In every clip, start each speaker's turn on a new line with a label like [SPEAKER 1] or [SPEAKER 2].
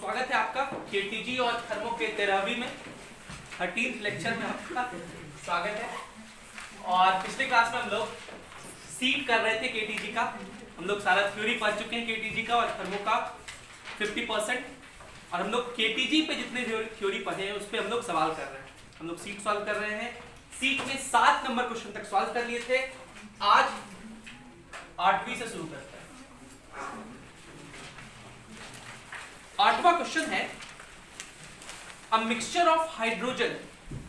[SPEAKER 1] स्वागत है आपका केटीजी और थर्मो के 13वीं में 13th लेक्चर में आपका स्वागत है। और पिछले क्लास में हम लोग सीड कर रहे थे केटीजी का। हम लोग सारा थ्योरी पढ़ चुके हैं केटीजी का और थर्मो का 50%। और हम लोग केटीजी पे जितने थ्योरी पढ़े हैं उस पर हम लोग सवाल कर रहे हैं। हम लोग सीट सॉल्व कर रहे हैं। सीट में 7 नंबर क्वेश्चन तक सॉल्व कर लिए थे। आज 8वीं से शुरू करते हैं। 8वां क्वेश्चन है a mixture of hydrogen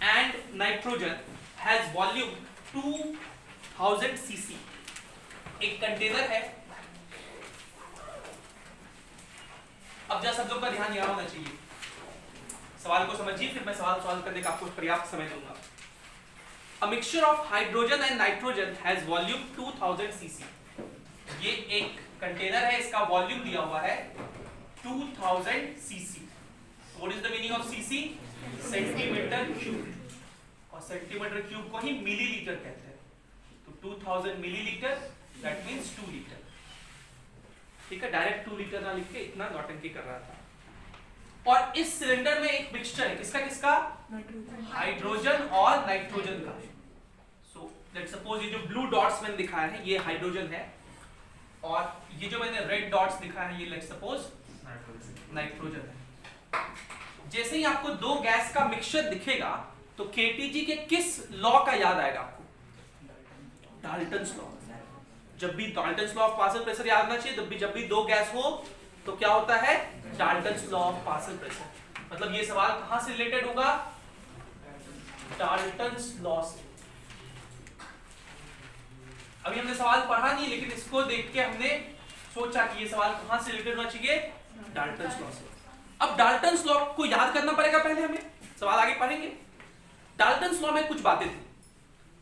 [SPEAKER 1] and nitrogen has volume 2000 CC. एक कंटेनर है। अब जरा सब लोग का ध्यान यहाँ होना चाहिए। सवाल को समझिए, फिर मैं सवाल सॉल्व करने का आपको पर्याप्त समय दूंगा। A mixture of hydrogen and nitrogen has volume 2000 CC. ये एक कंटेनर है, इसका वॉल्यूम दिया हुआ है 2000 CC. What is the meaning of cc? Centimetre cube. और सेंटीमीटर क्यूब को ही मिलीलीटर कहते हैं। तो 2000 मिलीलीटर दैट मींस 2 लीटर। ठीक है, डायरेक्ट 2 लीटर ना लिख के इतना नौटंकी कर रहा था। और इस सिलेंडर में एक मिक्सचर है, किसका किसका? हाइड्रोजन और नाइट्रोजन का। सो लेट्स सपोज ये जो ब्लू डॉट्स मैंने दिखाया है ये हाइड्रोजन है, और ये जो मैंने रेड डॉट्स दिखाया है ये लेट्स सपोज नाइट्रोजन है। जैसे ही आपको दो गैस का मिक्सचर दिखेगा तो केटीजी के किस लॉ का याद आएगा आपको? Dalton's law. जब भी Dalton's law of partial pressure याद आना चाहिए। जब भी दो गैस हो तो क्या होता है? Dalton's law of partial pressure. मतलब ये सवाल कहां से रिलेटेड होगा? डाल्टन्स लॉ से। अभी हमने सवाल पढ़ा नहीं, लेकिन इसको देख के हमने सोचा कि ये सवाल कहां से रिलेटेड होना चाहिए? डाल्टन्स लॉ से। अब डाल्टन्स लॉ को याद करना पड़ेगा पहले हमें, सवाल आगे पढ़ेंगे। डाल्टन्स लॉ में कुछ बातें थी।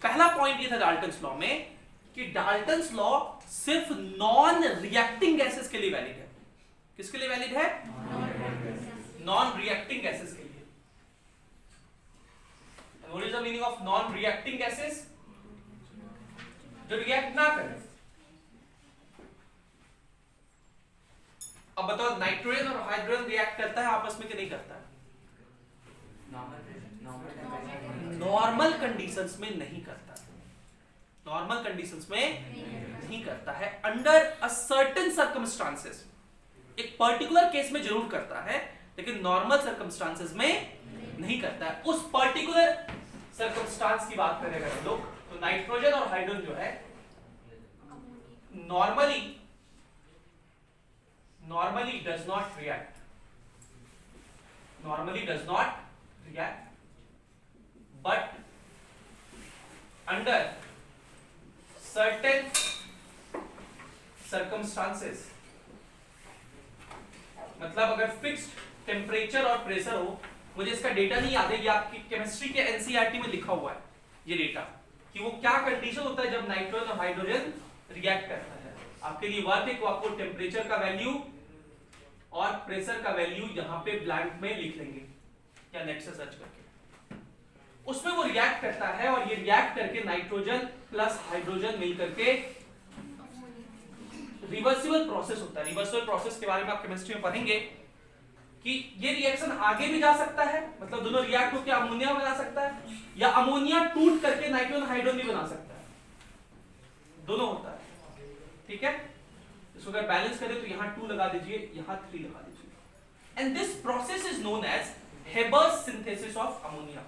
[SPEAKER 1] पहला पॉइंट ये था डाल्टन्स लॉ में कि डाल्टन्स लॉ सिर्फ नॉन रिएक्टिंग गैसेस के लिए वैलिड है। किसके लिए वैलिड है? नॉन रिएक्टिंग गैसेस के लिए। What is the meaning of non reacting gases? जो रिएक्ट ना करें। अब बताओ, नाइट्रोजन और हाइड्रोजन रिएक्ट करता है आपस में कि नहीं करता है? नॉर्मल कंडीशंस में नहीं करता है। नॉर्मल कंडीशंस में नहीं करता है। अंडर अ सर्टेन सर्कमस्टांसेस, एक पर्टिकुलर केस में जरूर करता है, लेकिन नॉर्मल सर्कमस्टांसेस में नहीं करता है। उस पर्टिकुलर सर्कमस्टांस की बात करें अगर हम लोग, तो नाइट्रोजन और हाइड्रोजन जो है normally does not react, but under certain circumstances, मतलब अगर फिक्स्ड टेम्परेचर और प्रेशर हो, मुझे इसका डेटा नहीं याद है, ये आपकी केमिस्ट्री के एनसीईआरटी में लिखा हुआ है ये डेटा, कि वो क्या कंडीशन होता है जब नाइट्रोजन और हाइड्रोजन रिएक्ट करता है। आपके लिए वर्क है कि आपको टेम्परेचर का वैल्यू और प्रेशर का वैल्यू यहां पे ब्लैंक में लिख लेंगे या नेट से सर्च करके। उसमें वो रिएक्ट करता है और ये रिएक्ट करके नाइट्रोजन प्लस हाइड्रोजन मिल करके रिवर्सिबल प्रोसेस होता है। रिवर्सिबल प्रोसेस के बारे में आप केमिस्ट्री में पढ़ेंगे कि ये रिएक्शन आगे भी जा सकता है, मतलब दोनों रिएक्ट होकर अमोनिया बना सकता है, या अमोनिया टूट करके नाइट्रोजन हाइड्रोजन भी बना सकता है। दोनों होता है। ठीक है, इसको अगर बैलेंस करें तो यहां 2 लगा दीजिए, यहां 3 लगा दीजिए। And this process is known as Haber's synthesis of ammonia.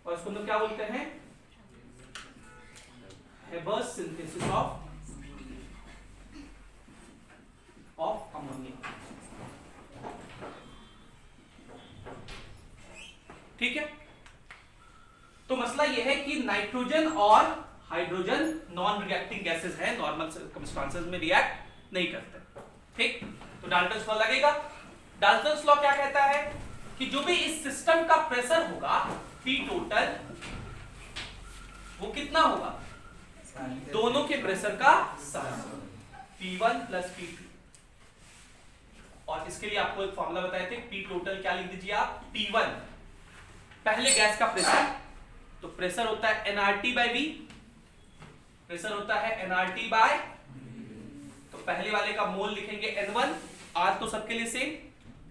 [SPEAKER 1] और इसको हम लोग क्या बोलते हैं? Haber's synthesis of ammonia. ठीक है, तो मसला यह है कि नाइट्रोजन और हाइड्रोजन नॉन रिएक्टिंग गैसेस है, नॉर्मल सर्कमस्टांसेस में रिएक्ट नहीं करते। ठीक, तो डाल्टन्स लॉ लगेगा। डाल्टन्स लॉ क्या कहता है कि जो भी इस सिस्टम का प्रेशर होगा P टोटल, वो कितना होगा? दोनों के प्रेशर का सम, P1 प्लस P2। और इसके लिए आपको एक फॉर्मूला बताए थे, P टोटल क्या लिख दीजिए आप? P1 पहले गैस का प्रेशर, तो प्रेशर होता है nRT by V, प्रेशर होता है nRT by, तो पहले वाले का मोल लिखेंगे N1, R तो सबके लिए सेम,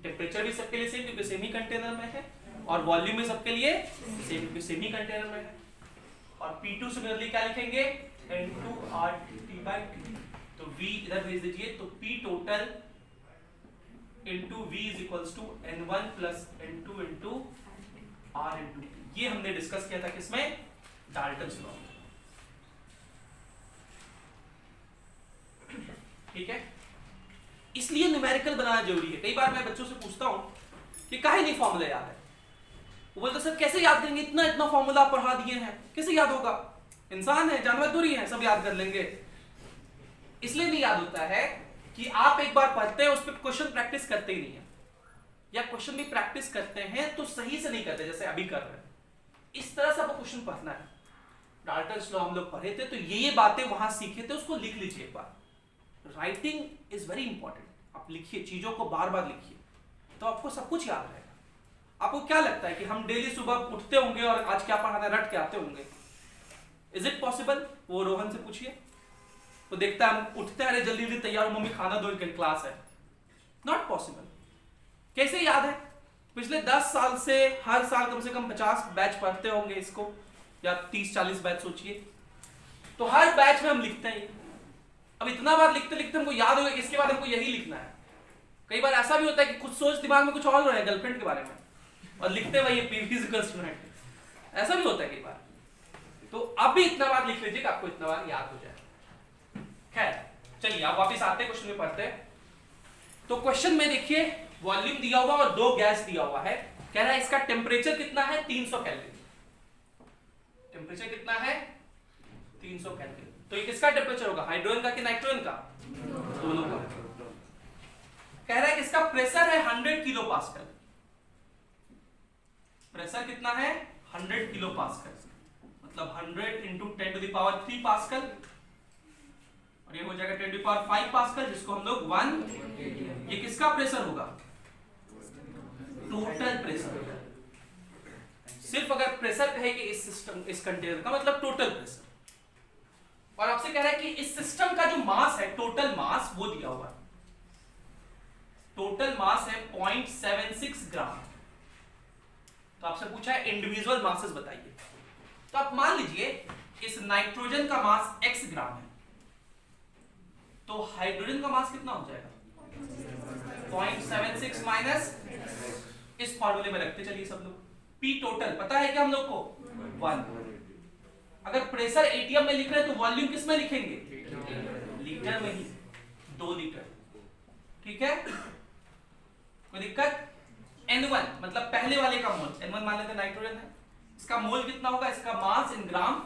[SPEAKER 1] टेम्परेचर भी सबके लिए सेम क्योंकि सेम ही कंटेनर में है, और वॉल्यूम भी सबके लिए सेम क्योंकि सेम ही कंटेनर में है। और P2 सिमिलरली क्या लिखेंगे, N2RT/T। तो V इधर भेज दीजिए, तो P total into V is equals to N1 plus N2 into R into T। ये हमने डिस्कस किया था किसमें, डाल्टन्स लॉ। ठीक है, इसलिए न्यूमेरिकल बनाना जरूरी है। कई बार मैं बच्चों से पूछता हूं कि काहे नहीं फॉर्मूला याद है, वो बोलते सर कैसे याद करेंगे, इतना इतना फॉर्मूला पढ़ा दिए हैं, कैसे याद होगा, इंसान है, जानवर थोड़ी है, सब याद कर लेंगे। इसलिए नहीं याद होता है कि आप एक बार पढ़ते हैं, उस पर क्वेश्चन प्रैक्टिस करते ही नहीं है, या क्वेश्चन भी प्रैक्टिस करते हैं तो सही से नहीं करते जैसे अभी कर रहे हैं। इस तरह से आपको क्वेश्चन पढ़ना है। डाल्टन्स लॉ हम लोग पढ़े थे, तो ये बातें वहां सीखे थे, उसको लिख लीजिए एक बार। Writing is very important. आप लिखिए, चीजों को बार बार लिखिए, तो आपको सब कुछ याद रहेगा। आपको क्या लगता है कि हम डेली सुबह उठते होंगे और आज क्या पढ़ा था रट के आते होंगे? Is it possible? वो रोहन से पूछिए, वो देखता है हम उठते हैं, अरे जल्दी जल्दी तैयार हो, मम्मी खाना दो, क्लास है। Not possible. कैसे याद है? पिछले 10 साल से हर साल कम से कम 50 बैच पढ़ते होंगे इसको, या 30-40 बैच सोचिए, तो हर बैच में हम लिखते हैं। अब इतना बार लिखते लिखते हमको याद होगा, इसके बाद हमको यही लिखना है। कई बार ऐसा भी होता है कि कुछ सोच दिमाग में कुछ और हो रहा है गर्लफ्रेंड के बारे में, और लिखते वही फिजिकल स्टूडेंट। ऐसा भी होता है कई बार। तो अब भी इतना बार लिख लीजिए कि आपको इतना बार याद हो जाए। खैर चलिए, आप वापस आते हैं, क्वेश्चन में पढ़ते हैं। तो क्वेश्चन में देखिए, वॉल्यूम दिया हुआ और 2 गैस दिया हुआ है। कह रहा है इसका टेम्परेचर कितना है, 300 केल्विन। टेम्परेचर कितना है, 300 केल्विन। तो ये किसका टेम्परेचर होगा, हाइड्रोजन का कि नाइट्रोजन का? दोनों का। कह रहा है कि इसका प्रेशर है 100 किलो पास्कल। प्रेशर कितना है, 100 किलो पास्कल, मतलब 100 इंटू 10⁻³ पास्कल, और ये हो जाएगा 10⁵ पास्कल, जिसको हम लोग 1। ये किसका प्रेशर होगा, टोटल प्रेशर। सिर्फ अगर प्रेशर कहे कि इस सिस्टम, इस कंटेनर का, मतलब टोटल प्रेशर। और आपसे कह रहा है कि इस सिस्टम का जो मास है, टोटल मास, वो दिया हुआ है। टोटल मास है 0.76 ग्राम। तो आपसे पूछा है इंडिविजुअल मासेस बताइए। तो आप मान लीजिए इस नाइट्रोजन का मास x ग्राम है, तो हाइड्रोजन का मास कितना हो जाएगा, 0.76 माइनस, इस फॉर्मूले में रखते चलिए सब लोग। P टोटल पता है क्या हम लोग को, 1। अगर प्रेशर एटीएम में लिख रहे हैं तो वॉल्यूम किस में लिखेंगे, लीटर में ही, 2 लीटर। ठीक है, कोई दिक्कत? N1 मतलब पहले वाले का मोल, N1 मान लेते नाइट्रोजन है, इसका मोल कितना होगा, इसका मास इन ग्राम,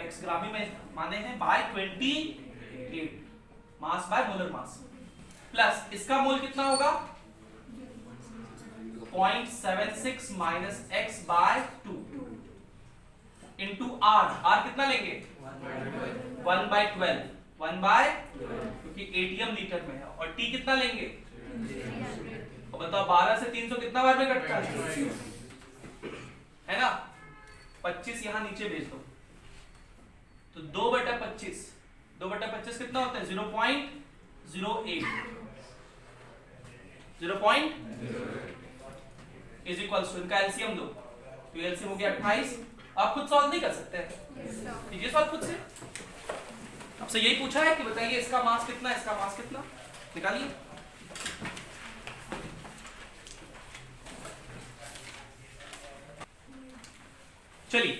[SPEAKER 1] x ग्राम ही में माने हैं, by 28, mass by molar mass, plus इसका मोल कितना होगा, 0.76 minus x by 2 into r। r कितना लेंगे, 1/12, 1/, क्योंकि एटीएम लीटर में है, और t कितना लेंगे, और बताओ 12 से 300 कितना बार में कटता है ना, 25 यहां नीचे भेज दो, तो 2/25, 2/25 कितना होता है, 0.08, 0.0 इज इक्वल्स टू, इनका एलसीएम दो, तो एलसीएम हो गया 28। आप खुद सॉल्व नहीं कर सकते, कीजिए सॉल्व खुद से। आपसे यही पूछा है कि बताइए इसका मास कितना है, इसका मास कितना, निकालिए। चलिए,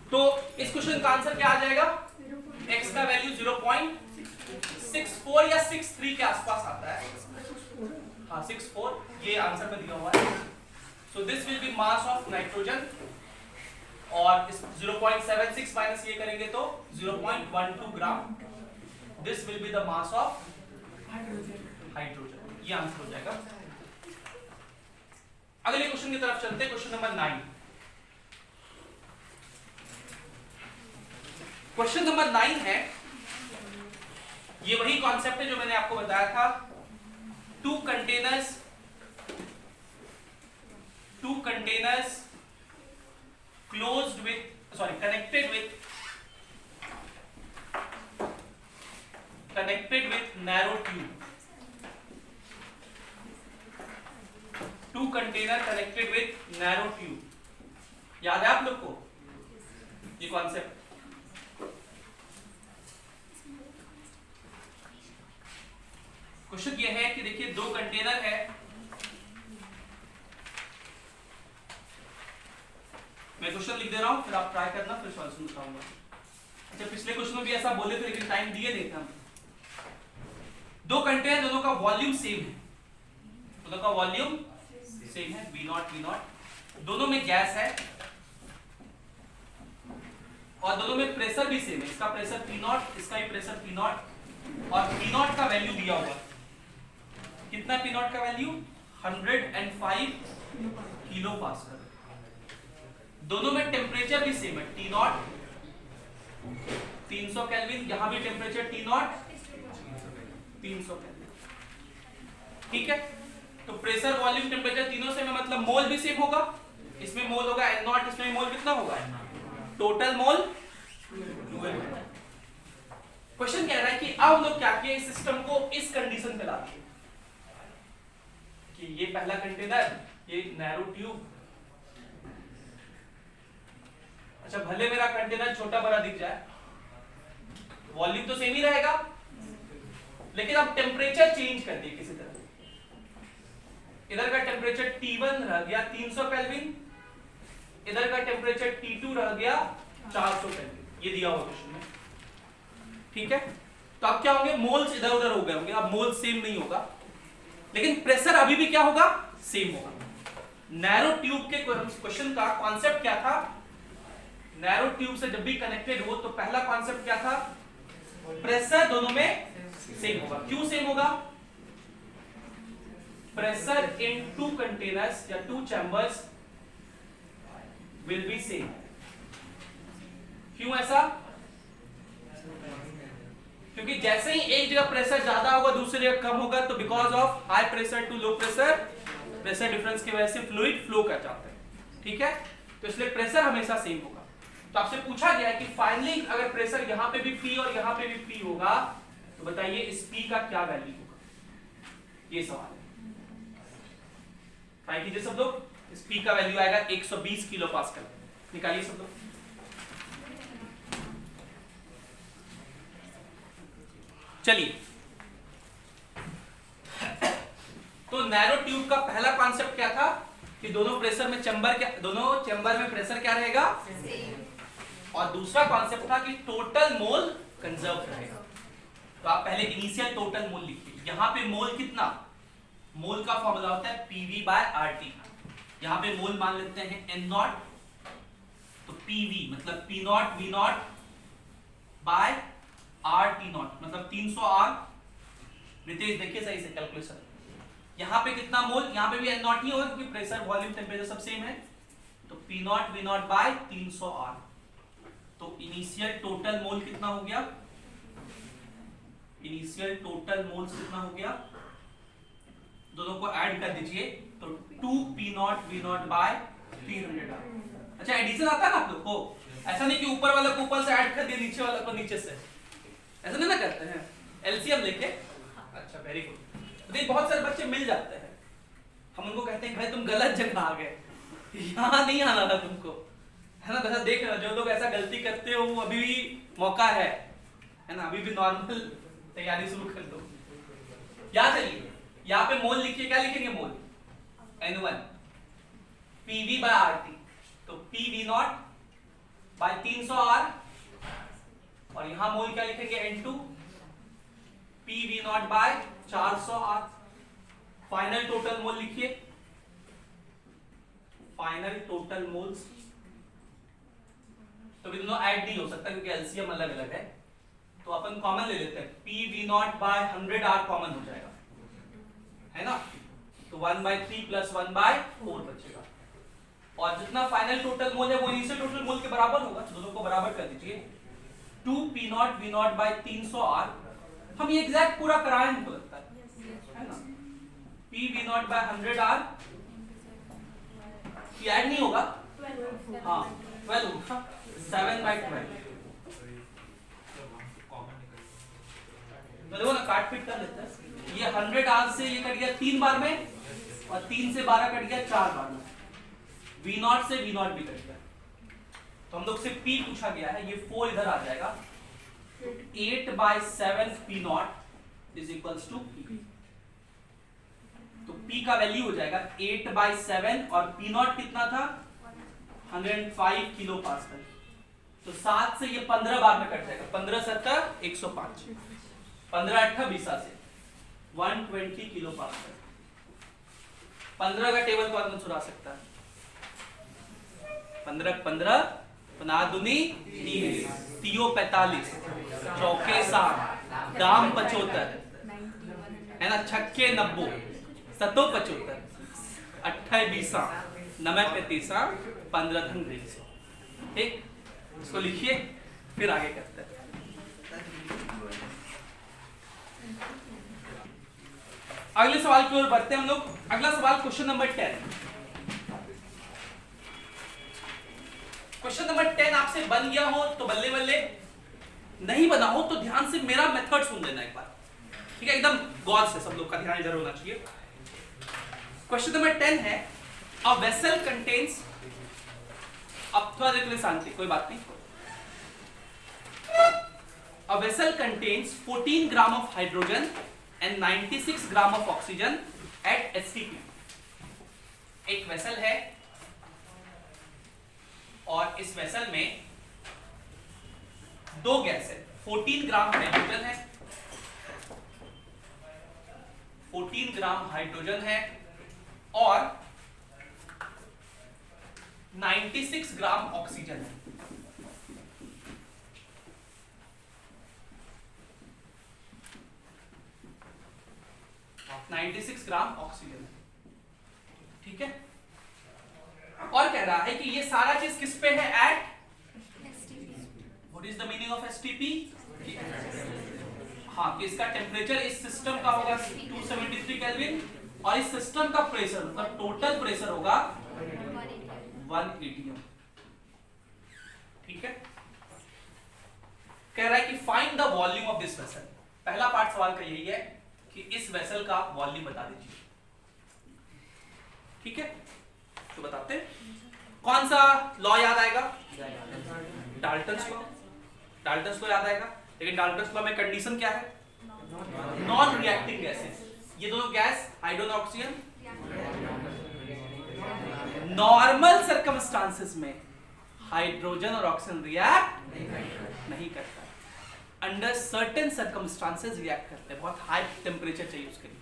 [SPEAKER 1] तो इस क्वेश्चन का आंसर क्या आ जाएगा, x का वैल्यू 0.64 या 63 के आसपास आता है। हाँ 64, ये आंसर में दिया हुआ है। So this will be mass of nitrogen, और इस 0.76 माइनस ये करेंगे तो 0.12 ग्राम। This will be the mass of hydrogen. ये आंसर हो जाएगा। अगले क्वेश्चन की तरफ चलते हैं, क्वेश्चन नंबर 9। क्वेश्चन नंबर 9 है, ये वही कॉन्सेप्ट है जो मैंने आपको बताया था। two containers closed with, connected with narrow tube. Container connected with narrow tube. याद है आप लोग को ये कॉन्सेप्ट? क्वेश्चन ये है कि देखिए दो कंटेनर है, मैं क्वेश्चन लिख दे रहा हूं फिर आप ट्राई करना, फिर सॉल्यूशन बताऊंगा। अच्छा पिछले क्वेश्चन में भी ऐसा बोले थे लेकिन टाइम दिए नहीं थे हम। दो कंटेनर, दोनों का वॉल्यूम सेम है, दोनों का वॉल्यूम सेम है, V0 दोनों में गैस है और दोनों में प्रेशर भी सेम है। इसका प्रेशर P0, इसका भी प्रेशर P0 और P0 का वैल्यू दिया हुआ है। कितना P0 का वैल्यू? 105 kilo pascal. दोनों में टेम्परेचर भी सेम है, T0 300 केल्विन, यहां भी टेम्परेचर T0 300 केल्विन। ठीक है, तो प्रेशर वॉल्यूम टेम्परेचर तीनों से में मतलब मोल भी सेम होगा, इसमें मोल होगा N0, इसमें मोल कितना होगा? Total mole. क्वेश्चन कह रहा है कि अब हम लोग क्या किए, इस सिस्टम को इस कंडीशन पे ला दिए कि ये पहला कंटेनर, ये नैरो ट्यूब। अच्छा भले मेरा कंटेनर छोटा बड़ा दिख जाए, वॉल्यूम तो सेम ही रहेगा, लेकिन अब टेम्परेचर चेंज कर दिए किसी तरह। इधर का टेम्परेचर T1 रह गया 300 केल्विन, इधर का टेम्परेचर T2 रह गया 400 केल्विन, ये दिया हुआ क्वेश्चन में। ठीक है, तो अब क्या होंगे, मोल्स इधर उधर हो गए होंगे, अब मोल सेम नहीं होगा, लेकिन प्रेशर अभी भी क्या होगा? सेम होगा। नैरो ट्यूब के क्वेश्चन का कॉन्सेप्ट क्या था? नैरो ट्यूब से जब भी कनेक्टेड हो तो पहला कॉन्सेप्ट क्या था? प्रेशर दोनों में सेम होगा। क्यों सेम होगा? प्रेशर इन टू कंटेनर्स या two chambers will be same. क्यों ऐसा? क्योंकि जैसे ही एक जगह प्रेशर ज्यादा होगा दूसरी जगह कम होगा, तो because of high pressure to low pressure, pressure difference की वजह से फ्लूइड फ्लो कर जाता है। ठीक है, तो इसलिए प्रेशर हमेशा सेम होगा। तो आपसे पूछा गया है कि फाइनली अगर प्रेशर यहां पे भी P और यहां पे भी P होगा तो बताइए इस P का क्या वैल्यू होगा? ये सवाल है। ट्राई कीजिए सब लोग, इस P का वैल्यू आएगा 120 किलो पास्कल। निकालिए सब लोग। चलिए, तो नैरो ट्यूब का पहला कॉन्सेप्ट क्या था कि दोनों प्रेशर में दोनों चैम्बर में प्रेशर क्या रहेगा? और दूसरा कॉन्सेप्ट था कि टोटल मोल कंजर्व रहेगा। तो आप पहले इनिशियल टोटल मोल लिखिए। यहां पे मोल कितना? मोल का फॉर्मूला होता है PV/RT। यहां पे मोल मान लेते हैं N0, तो PV मतलब P0 V0 बाय RT0 मतलब 300 R। रितेश देखिए सही से कैलकुलेशन। यहां पे कितना मोल? यहां पे भी N0 ही होगा क्योंकि प्रेशर वॉल्यूम टेम्परेचर सब सेम है, तो P0 V0 बाय 300 R। तो इनिशियल टोटल मोल कितना हो गया? इनिशियल टोटल मोल्स कितना हो गया? दोनों को ऐड कर दीजिए तो 2P0 V0 बाय 300 R। अच्छा एडिशन आता है ना आप लोग को? ऐसा नहीं कि ऊपर वाला को ऊपर से ऐड कर दिया, नीचे वाला को नीचे से, ऐसा नहीं ना करते हैं एलसीएम लेके। अच्छा वेरी गुड। देखिए बहुत सारे बच्चे मिल जाते हैं, हम उनको कहते हैं भाई तुम गलत जगह आ गए, यहाँ नहीं आना था तुमको, है ना। तो देख जो लोग ऐसा गलती करते हो वो अभी भी मौका है ना, अभी भी नॉर्मल तैयारी शुरू कर दो। क्या चलिए यहाँ पे मोल लिखिए, क्या लिखेंगे मोल? N1 PV/RT, तो PV0 बाय 300 R, और यहां मोल क्या लिखेंगे? N2 PV0 by 400 R। Final total mole लिखिए, फाइनल टोटल मोल्स। तो दोनों ऐड नहीं हो सकता क्योंकि एलसीएम अलग अलग है, तो अपन कॉमन ले लेते हैं। PV0 बाय 100 R कॉमन हो जाएगा, है ना। तो 1/3 प्लस 1/4 बचेगा, और जितना फाइनल टोटल मोल है वो इनिशियल टोटल मोल के बराबर होगा, दोनों को बराबर कर दीजिए। 2P0 V0 bye 300 R। हम ये एग्जैक्ट पूरा कराएं हमको लगता है ना। PV0 बाय 100 R, ये ऐड नहीं होगा, हाँ 12 होगा, 7/12। तो देखो ना काट पीट कर लेते हैं, ये 100 R से ये कट गया 3 बार में और 3 से 12 कट गया, 4 बार में V0 से V0 भी कट गया, तो हम लोग से P पूछा गया है, ये 4 इधर आ जाएगा, 8/7 P0 is equals to P। तो P का वैल्यू हो जाएगा 8/7 और P0 कितना था 105 किलो पास्कल। तो 7 से ये 15 बार में कट जाएगा, 15 7 105, 15 8 20 से 120 किलो पास्कल। 15 का टेबल कौन कौन सुना सकता है? 15 15 15 दूनी 30, 3 45, चौके 7, दाम 75 है ना, छक्के 90, 7 75, 8 20, 9 35, 15 धन 20। ठीक, इसको लिखिए फिर आगे करते हैं। अगले सवाल की ओर बढ़ते हैं हम लोग। अगला सवाल क्वेश्चन नंबर 10। क्वेश्चन नंबर 10 आपसे बन गया हो तो बल्ले बल्ले, नहीं बना हो तो ध्यान से मेरा मेथड सुन लेना एक बार, ठीक है, एकदम गौर से, सब लोग का ध्यान इधर होना चाहिए। क्वेश्चन नंबर 10 है, अ वेसल कंटेन्स, अब थोड़ा देर के लिए शांति, कोई बात नहीं। A vessel contains 14 gram of hydrogen and 96 gram of oxygen at STP। एक वेसल है और इस वेसल में 2 गैस है, 14 ग्राम हाइड्रोजन है, 14 ग्राम हाइड्रोजन है और 96 ग्राम ऑक्सीजन है। ग्राम ऑक्सीजन है, ठीक है। और कह रहा है कि ये सारा चीज किस पे है? At what is the meaning of STP? हाँ, कि इसका टेम्परेचर इस सिस्टम का होगा 273 केल्विन और इस सिस्टम का प्रेशर, मतलब टोटल प्रेशर होगा 1 atm, ठीक है। कह रहा है कि find the volume of this vessel. पहला पार्ट सवाल का यही है कि इस वेसल का वॉल्यूम बता दीजिए, ठीक है। तो बताते हैं, कौन सा लॉ याद आएगा? Dalton's law. डाल्टन्स लॉ याद आएगा, लेकिन डाल्टन्स लॉ में कंडीशन क्या है? नॉन रिएक्टिंग गैसेस, ये दोनों गैस हाइड्रोजन और ऑक्सीजन नॉर्मल सर्कमस्टांसेस में हाइड्रोजन और ऑक्सीजन रिएक्ट नहीं करता, अंडर सर्टेन सर्कमस्टांसेस रिएक्ट करते हैं, बहुत हाई टेम्परेचर चाहिए उसके लिए,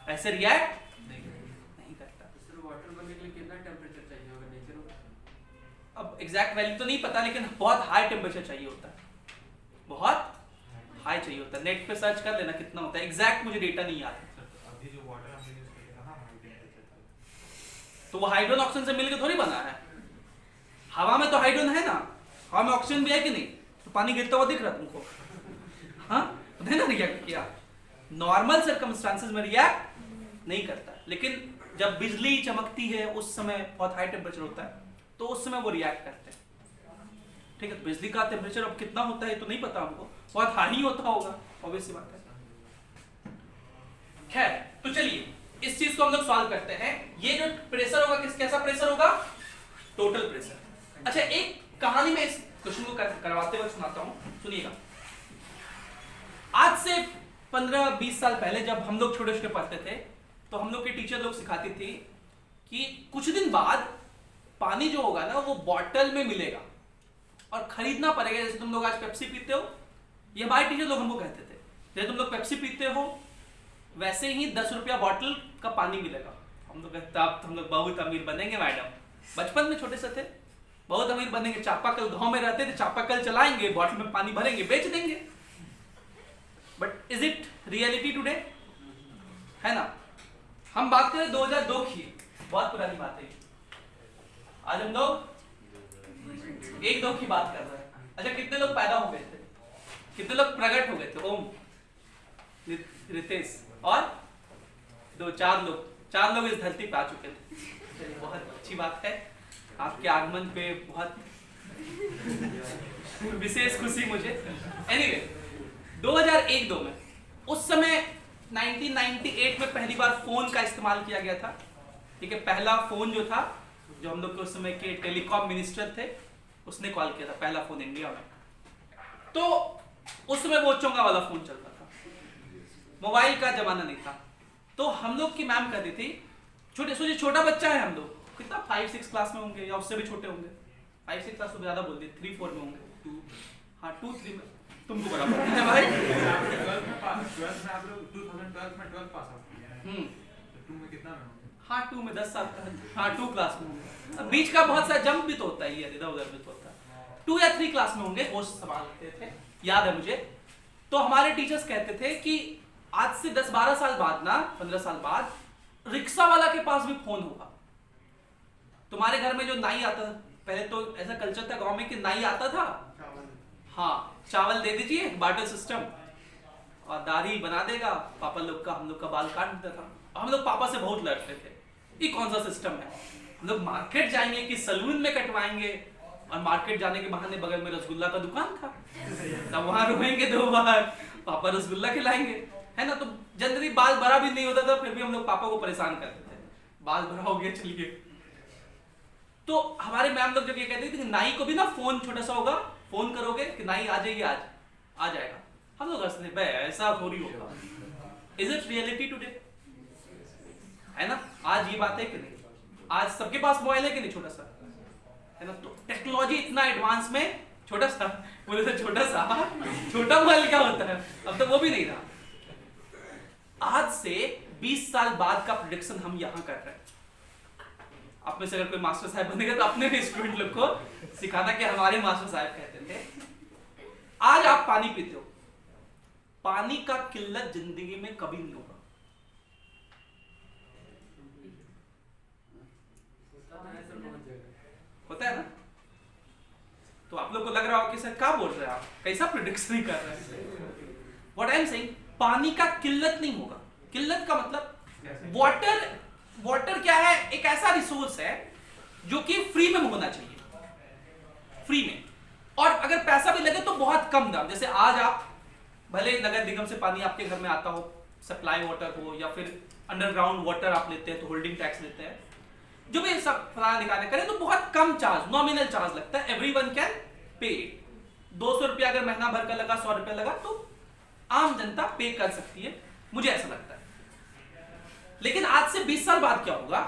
[SPEAKER 1] ऐसे रिएक्ट नहीं करता।
[SPEAKER 2] वाटर बनने के लिए कितना टेम्परेचर चाहिए होगा नेचर में?
[SPEAKER 1] अब एग्जैक्ट वैल्यू तो नहीं पता, लेकिन बहुत हाई टेम्परेचर चाहिए होता है, बहुत हाई चाहिए होता है। नेट पे सर्च कर लेना कितना होता है, एग्जैक्ट मुझे डेटा नहीं याद है।
[SPEAKER 2] अभी जो वाटर हम यूज करते हैं ना हाई टेम्परेचर,
[SPEAKER 1] तो वो हाइड्रोजन ऑक्सीजन से मिलकर थोड़ी बना है, हवा में तो हाइड्रोजन है ना, हवा में ऑक्सीजन भी है कि नहीं? तो पानी गिरता हुआ दिख रहा तुमको? हाँ, ना रिएक्ट किया, नॉर्मल सर्कमस्टांसेस में रिएक्ट नहीं करता, लेकिन जब बिजली चमकती है उस समय बहुत हाई टेम्परेचर होता है, तो उस समय वो रिएक्ट करते हैं, ठीक है। बिजली का टेम्परेचर अब कितना होता है तो नहीं पता हमको, बहुत हाई होता होगा, ऑब्वियस सी बात है। खैर, तो चलिए इस चीज को हम लोग सॉल्व करते हैं। ये जो प्रेशर होगा, कैसा प्रेशर होगा? Total pressure. अच्छा, एक कहानी में इस क्वेश्चन को करवाते हुए सुनाता हूं, सुनिएगा। आज से 15-20 साल पहले जब हम लोग छोटे छोटे पढ़ते थे, तो हम लोग के टीचर लोग सिखाती थी कि कुछ दिन बाद पानी जो होगा ना वो बॉटल में मिलेगा और खरीदना पड़ेगा। जैसे तुम लोग आज पेप्सी पीते हो, ये हमारे टीचर लोग हमको कहते थे, जैसे तुम लोग पेप्सी पीते हो वैसे ही 10 रुपया बॉटल का पानी मिलेगा। हम लोग कहते अब हम लोग बहुत अमीर बनेंगे मैडम, बचपन में छोटे से थे, बहुत अमीर बनेंगे, चापाकल गांव में रहते थे, चापाकल चलाएंगे, बॉटल में पानी भरेंगे, बेच देंगे। But is it reality today? है ना। हम बात करें 2002 की, बहुत पुरानी बात है, आज हम लोग 1-2 की बात कर रहे हैं। अच्छा, कितने लोग पैदा हो गए थे, कितने लोग प्रकट हो गए थे? ओम, रितेश और 2-4 लोग, 4 लोग इस धरती पे आ चुके थे। बहुत अच्छी बात है, आपके आगमन पे बहुत विशेष खुशी मुझे। एनीवे, 2001-2 में उस समय 1998 में पहली बार फोन का इस्तेमाल किया गया था। ठीक है, पहला फोन जो था, जो हम लोग के उस समय के टेलीकॉम मिनिस्टर थे, उसने कॉल किया था, पहला फोन इंडिया में। तो उस समय वो चोंगा वाला फोन चलता था, मोबाइल का जमाना नहीं था। तो हम लोग की मैम कहती थी, सोचिए छोटा बच्चा है हम लोग, कितना 5-6 क्लास में होंगे या उससे भी छोटे होंगे, 5-6 क्लास तो ज्यादा बोल दिए, 3-4 में होंगे, हाँ 2-3 में, तुमको बराबर है भाई।
[SPEAKER 2] 12th में आप लोग 2012 में 12th पास आउट किए, तो 2 में कितना में होंगे?
[SPEAKER 1] हाँ 2 में 10 साल का, हाँ 2 क्लास में होंगे। अब बीच का बहुत सारा जंप भी तो होता है, इधर उधर भी तो होता है। 2 या 3 क्लास में होंगे, होश संभालते थे, याद है मुझे। तो हमारे टीचर्स कहते थे कि आज से 10-12 साल बाद ना, 15 साल बाद रिक्शा वाला के पास भी फोन होगा। तुम्हारे घर में जो नाई आता था, पहले तो ऐसा कल्चर था गांव में कि नाई आता था, हाँ चावल दे दीजिए, बार्टर सिस्टम, और दाढ़ी बना देगा, पापा लोग का, हम लोग का बाल काट देता था। हम लोग पापा से बहुत लड़ते थे, ये कौन सा सिस्टम है, हम लोग मार्केट जाएंगे कि सलून में कटवाएंगे, और मार्केट जाने के बहाने बगल में रसगुल्ला का दुकान था, तब वहां रोएंगे 2 बार, पापा रसगुल्ला खिलाएंगे, है ना। तो जनरली बाल बड़ा भी नहीं होता था, फिर भी हम लोग पापा को परेशान करते थे, बाल बड़ा हो गया चलिए। तो हमारे मैम लोग जब ये कहते थे कि नाई को भी ना फोन छोटा सा होगा, फोन करोगे कि नाई आ जाइए, आज आ जाएगा, हम लोग हंसते थे, ऐसा थोड़ी होगा। इज इट रियलिटी टुडे, है ना। आज ये बात है कि नहीं, आज सबके पास मोबाइल है कि नहीं, छोटा सा, है ना। तो टेक्नोलॉजी इतना एडवांस में, छोटा सा बोले तो छोटा मोबाइल क्या होता है, अब तो वो भी नहीं रहा। आज से 20 साल बाद का प्रेडिक्शन हम यहां कर रहे हैं। आप में से अगर कोई मास्टर साहब बनेगा तो अपने भी स्टूडेंट लोग को सिखाना कि हमारे मास्टर साहब कहते थे। आज आप पानी पीते हो, पानी का किल्लत जिंदगी में कभी नहीं होगा। होता है ना। तो आप लोग को लग रहा हो कि सर क्या बोल रहे हैं आप, कैसा प्रेडिक्शन ही कर रहे हैं। व्हाट आई एम सेइंग, पानी का किल्लत नहीं होगा। किल्लत का मतलब वाटर क्या है, एक ऐसा रिसोर्स है जो कि फ्री में होना चाहिए, फ्री में, और अगर पैसा भी लगे तो बहुत कम दाम। जैसे आज आप भले नगर निगम से पानी आपके घर में आता हो, सप्लाई वाटर हो, या फिर अंडरग्राउंड वाटर आप लेते हैं तो होल्डिंग टैक्स लेते हैं, जो भी सब फलाना दिखाने करें तो बहुत कम चार्ज, नॉमिनल चार्ज लगता है, एवरीवन कैन पे। 200 रुपया अगर महीना भर का लगा, 100 रुपया लगा, तो आम जनता पे कर सकती है, मुझे ऐसा लगता है। लेकिन आज से 20 साल बाद क्या होगा,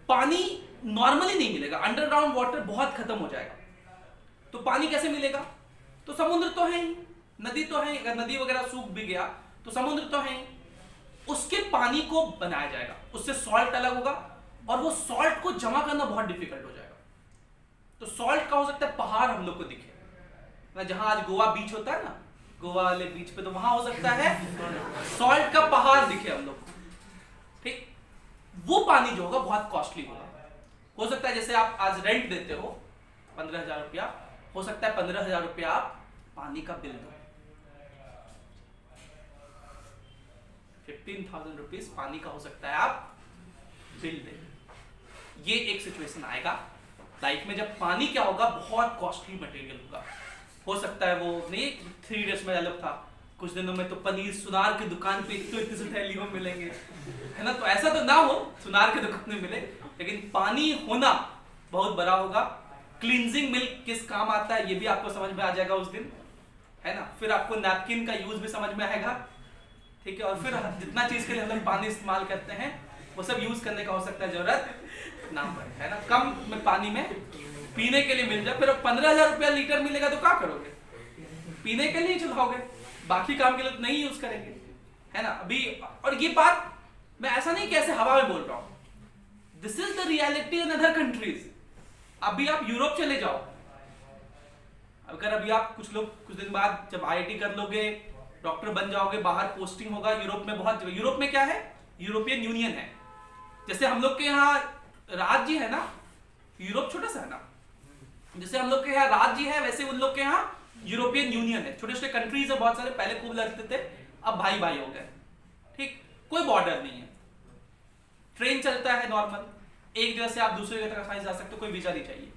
[SPEAKER 1] पानी नॉर्मली नहीं मिलेगा, अंडरग्राउंड वाटर बहुत खत्म हो जाएगा। तो पानी कैसे मिलेगा, तो समुद्र तो है ही, नदी तो है, अगर नदी वगैरह सूख भी गया तो समुद्र तो है ही, उसके पानी को बनाया जाएगा, उससे सॉल्ट अलग होगा, और वो सॉल्ट को जमा करना बहुत डिफिकल्ट हो जाएगा। तो सॉल्ट का हो सकता है पहाड़ हम लोग को दिखे ना, जहां आज गोवा बीच होता है ना, गोवा वाले बीच पे, तो वहां हो सकता है सॉल्ट का पहाड़ दिखे हम लोग को, ठीक। वो पानी जो होगा बहुत कॉस्टली होगा। हो सकता है जैसे आप आज रेंट देते हो 15,000 रुपया, हो सकता है 15,000 रुपया आप पानी का बिल दो, 15,000 रुपीज पानी का हो सकता है आप बिल दें। ये एक सिचुएशन आएगा लाइफ में जब पानी क्या होगा, बहुत कॉस्टली मटेरियल होगा। हो सकता है वो नहीं, 3 इडियट्स में डायलॉग था, कुछ दिनों में तो पनीर सुनार की दुकान पे इतने से थैलियों मिलेंगे, है ना। तो ऐसा तो ना हो सुनार की दुकान में मिले, लेकिन पानी होना बहुत बड़ा होगा। क्लींजिंग मिल्क किस काम आता है ये भी आपको समझ में आ जाएगा उस दिन, है ना। फिर आपको नैपकिन का यूज भी समझ में आएगा, ठीक है। और फिर जितना चीज के लिए हम लोग पानी इस्तेमाल करते हैं वो सब यूज करने का हो सकता है जरूरत ना पड़े, है ना। कम में पानी में पीने के लिए मिल जाए, फिर 15,000 रुपया लीटर मिलेगा तो क्या करोगे, पीने के लिए चलाओगे, बाकी काम के लिए तो नहीं यूज करेंगे, है ना। अभी और ये बात मैं ऐसा नहीं कि ऐसे हवा में बोल रहा हूं, this is the reality in other countries. अभी आप यूरोप चले जाओ, अगर अभी आप कुछ लोग कुछ दिन बाद जब IIT कर लोगे, डॉक्टर बन जाओगे, बाहर पोस्टिंग होगा, यूरोप में बहुत, यूरोप में क्या है, यूरोपियन यूनियन है। जैसे हम लोग के यहाँ राज्य है ना, यूरोप छोटा सा है ना, जैसे हम लोग के यहाँ राज्य है वैसे उन लोग के यहाँ यूरोपियन यूनियन है। छोटे छोटे कंट्रीज है बहुत सारे, पहले खूब लड़ते थे, अब भाई भाई हो गए, ठीक। कोई बॉर्डर नहीं है, ट्रेन चलता है नॉर्मल, एक जगह से आप दूसरी जगह तक जा सकते हो, कोई वीजा नहीं चाहिए।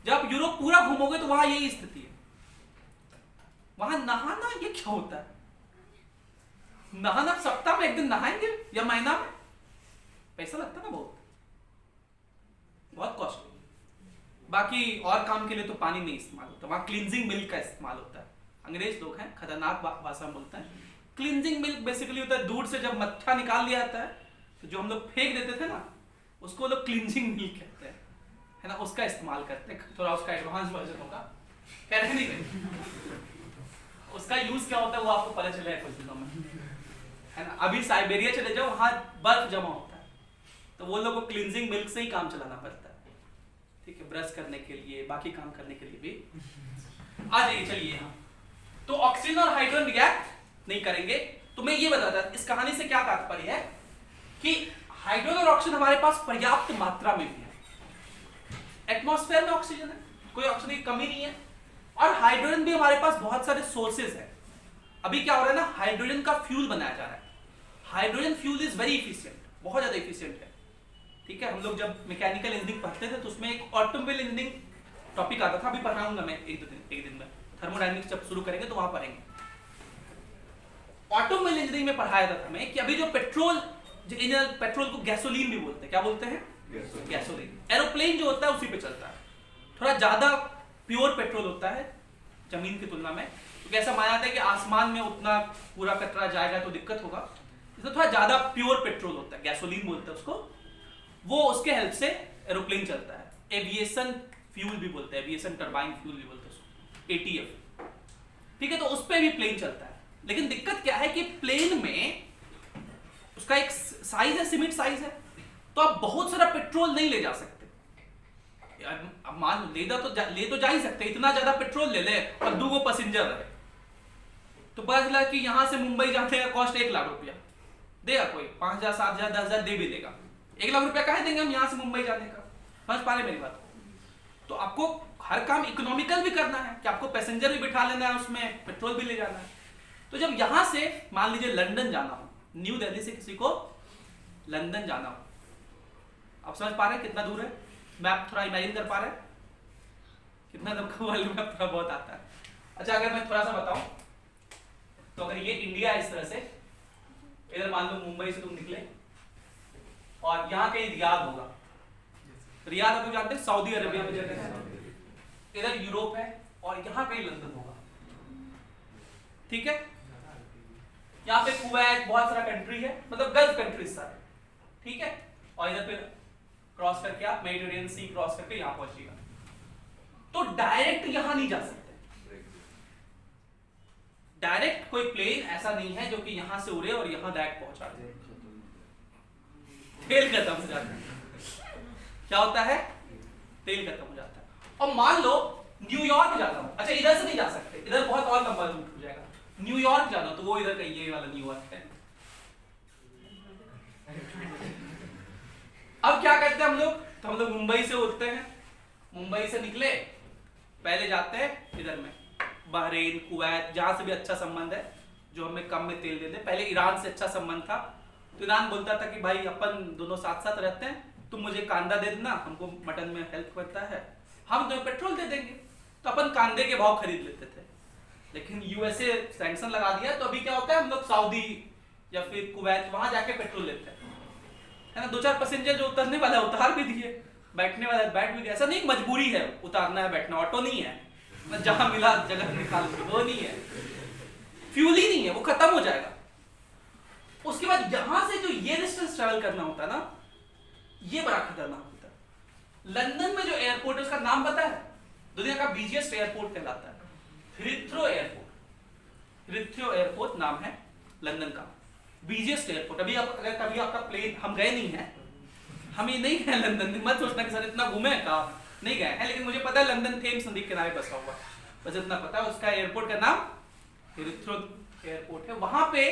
[SPEAKER 1] जब यूरोप पूरा घूमोगे तो वहां यही स्थिति है। वहां नहाना ये क्या होता है, नहाना सप्ताह में एक दिन नहाएंगे या महीना में, पैसा लगता ना बहुत, बहुत कॉस्टली। बाकी और काम के लिए तो पानी नहीं इस्तेमाल होता, वहाँ क्लींजिंग मिल्क का इस्तेमाल होता है। अंग्रेज लोग हैं, खतरनाक भाषा में बोलते हैं। क्लींजिंग मिल्क बेसिकली होता है दूध से जब मट्ठा निकाल लिया जाता है तो जो हम लोग फेंक देते थे ना, उसको लोग क्लींजिंग मिल्क कहते हैं, है ना, उसका इस्तेमाल करते हैं। थोड़ा उसका एडवांस वर्जन होगा, कह नहीं उसका यूज क्या होता है वो आपको पता चलेगा कुछ दिनों में, है ना। अभी साइबेरिया चले जाओ, वहां बर्फ जमा होता है, तो वो लोग को क्लींजिंग मिल्क से ही काम चलाना पड़ता है, ठीक है, ब्रश करने के लिए, बाकी काम करने के लिए भी। आ जाइए, चलिए यहाँ तो ऑक्सीजन और हाइड्रोजन रिएक्ट नहीं करेंगे। तो मैं ये बताता इस कहानी से क्या तात्पर्य है कि हाइड्रोजन और ऑक्सीजन हमारे पास पर्याप्त मात्रा में भी है, एटमॉस्फेयर में ऑक्सीजन है, कोई ऑक्सीजन की कमी नहीं है, और हाइड्रोजन भी हमारे पास बहुत सारे सोर्सेज है। अभी क्या हो रहा है ना, हाइड्रोजन का फ्यूल बनाया जा रहा है। Hydrogen fuel is very efficient, बहुत ज्यादा इफिशिएंट है, ठीक है। हम लोग जब मैकेनिकल इंजीनियरिंग पढ़ते थे तो उसमें एक ऑटोमोबाइल इंजीनियरिंग टॉपिक आता था, अभी पढ़ाऊंगा मैं एक दिन में, थर्मोडायनेमिक्स जब शुरू करेंगे तो वहां पढ़ेंगे। ऑटोमोबाइल इंजीनियरिंग में पढ़ाया था हमें कि अभी जो पेट्रोल, जो इंजन, पेट्रोल को गैसोलीन भी बोलते हैं, क्या बोलते हैं, गैसोलीन। एरोप्लेन जो होता है उसी पे चलता है, थोड़ा ज्यादा प्योर पेट्रोल होता है जमीन की तुलना में, तो ऐसा माना जाता है कि आसमान में उतना पूरा कचरा जाएगा तो दिक्कत होगा, इसलिए थोड़ा ज्यादा प्योर पेट्रोल होता है, गैसोलीन बोलते हैं उसको, वो उसके हेल्प से एरोप्लेन चलता है। एविएशन फ्यूल भी बोलते हैं, एविएशन टरबाइन फ्यूल भी बोलते हैं उसको, एटीएफ, ठीक है। तो उस पर भी प्लेन चलता है, लेकिन दिक्कत क्या है कि प्लेन में उसका एक साइज है, सीमित साइज है, तो आप बहुत सारा पेट्रोल नहीं ले जा सकते। अब मान ले तो जा ही सकते, इतना ज्यादा पेट्रोल ले ले और 2 पैसेंजर रहे, तो पता चला कि यहां से मुंबई जाने का कॉस्ट 1 लाख रुपया देगा कोई, 5,000, 7,000, 10,000 दे भी देगा, 1 लाख रुपया कहाँ देंगे हम यहां से मुंबई जाने का, समझ पा रहे मेरी बात। तो आपको हर काम इकोनॉमिकल भी करना है कि आपको पैसेंजर भी बिठा लेना है, उसमें पेट्रोल भी ले जाना है। तो जब यहां से मान लीजिए लंदन जाना हो, न्यू दिल्ली से किसी को लंदन जाना हो, आप समझ पा रहे हैं कितना दूर है, मैप थोड़ा इमेजिन कर पा रहे हैं कितना दूर, वर्ल्ड मैप थोड़ा बहुत आता है। अच्छा, अगर मैं थोड़ा सा बताऊं तो अगर ये इंडिया है इस तरह से, इधर मान लो मुंबई से तुम निकले और यहाँ कहीं रियाद होगा, रियाद आप जानते हैं सऊदी अरबिया में जगह है, इधर यूरोप है और यहाँ कहीं लंदन होगा, ठीक है। यहाँ पे कुवैत, बहुत सारा कंट्री है, मतलब गल्फ कंट्रीज सारे, ठीक है। और इधर पे क्रॉस करके आप मेडिटेरियन सी क्रॉस करके यहाँ पहुंचिएगा, तो डायरेक्ट यहाँ नहीं जा सकते। डायरेक्ट कोई प्लेन ऐसा नहीं है जो कि यहां से उड़े और यहां डायरेक्ट पहुंचा दे, तेल खत्म हो जाता है। क्या होता है, तेल खत्म हो जाता है। और मान लो न्यूयॉर्क जाना हो, अच्छा इधर से नहीं जा सकते, इधर बहुत और लंबा रूट हो जाएगा, न्यूयॉर्क जाना तो वो इधर का ये वाला न्यूयॉर्क है। अब क्या करते हैं हम लोग, तो हम लोग मुंबई से उड़ते हैं, मुंबई से निकले, पहले जाते हैं इधर में बहरीन, कुवैत, जहां से भी अच्छा संबंध है, जो हमें कम में तेल दे दे। पहले ईरान से अच्छा संबंध था, तो ईरान बोलता था कि भाई अपन दोनों साथ साथ रहते हैं, तुम मुझे कांदा दे देना, हमको मटन में हेल्प करता है, हम तुम्हें पेट्रोल दे देंगे। तो अपन कांदे के भाव खरीद लेते थे। लेकिन यूएसए सैंक्शन लगा दिया, तो अभी क्या होता है, हम लोग सऊदी या फिर कुवैत वहां जाके पेट्रोल लेते हैं, है ना। 2-4 पैसेंजर जो उतरने वाला उतार भी दिए, बैठने वाला बैठ भी दिया। ऐसा नहीं मजबूरी है उतारना है बैठना, ऑटो नहीं है जहां मिला जगह निकाल, वो नहीं है, फ्यूल ही नहीं है, वो खत्म हो जाएगा। उसके बाद यहां से जो ये डिस्टेंस ट्रैवल करना होता है ना, ये बड़ा खतरनाक होता है। लंदन में जो एयरपोर्ट है उसका नाम पता है, दुनिया का बिजिएस्ट एयरपोर्ट कहलाता है, हीथ्रो एयरपोर्ट। हीथ्रो एयरपोर्ट नाम है लंदन का, बिजिएस्ट एयरपोर्ट। अभी आप अगर कभी आपका प्लेन, हम गए नहीं है, हम ये नहीं गए लंदन, मत सोचना कि सर इतना घूमे का, नहीं गए हैं, लेकिन मुझे पता है लंदन थेम्स नदी के किनारे बसा हुआ, बस इतना पता है। उसका एयरपोर्ट का नाम हीथ्रो एयरपोर्ट है। वहां पे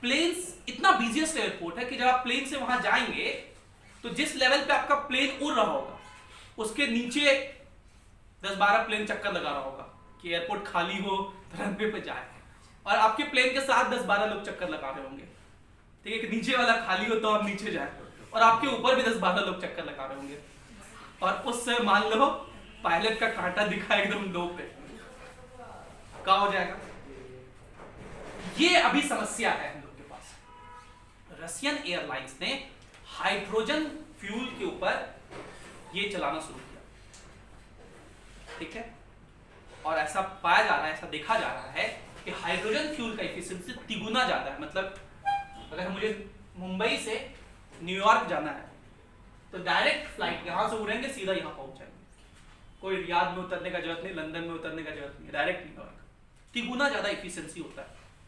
[SPEAKER 1] प्लेन्स, इतना बिजिएस्ट एयरपोर्ट है कि जब आप प्लेन से वहां जाएंगे तो जिस लेवल पे आपका प्लेन उड़ रहा होगा उसके नीचे 10-12 प्लेन चक्कर लगा रहा होगा कि एयरपोर्ट खाली हो तो रनवे पे जाए, और आपके प्लेन के साथ 10-12 लोग चक्कर लगा रहे होंगे, ठीक है, कि नीचे वाला खाली हो तो हम नीचे जाए, और आपके ऊपर भी 10-12 लोग चक्कर लगा रहे होंगे, और उससे मान लो पायलट का कांटा दिखा एकदम लो पे, क्या हो जाएगा। ये अभी समस्या है हम लोग के रशियन एयरलाइंस ने हाइड्रोजन फ्यूल के ऊपर ये चलाना शुरू किया, ठीक है। और ऐसा पाया जा रहा है, ऐसा देखा जा रहा है कि हाइड्रोजन फ्यूल का एफिशिएंसी तिगुना ज्यादा है। मतलब अगर मुझे मुंबई से न्यूयॉर्क जाना है तो डायरेक्ट फ्लाइट यहाँ से उड़ेंगे, सीधा यहाँ पहुंच जाएंगे, कोई रियाद में उतरने का जरूरत नहीं, लंदन में उतरने का जरूरत नहीं, डायरेक्ट न्यूयॉर्क। तिगुना ज्यादा एफिशिएंसी होता है,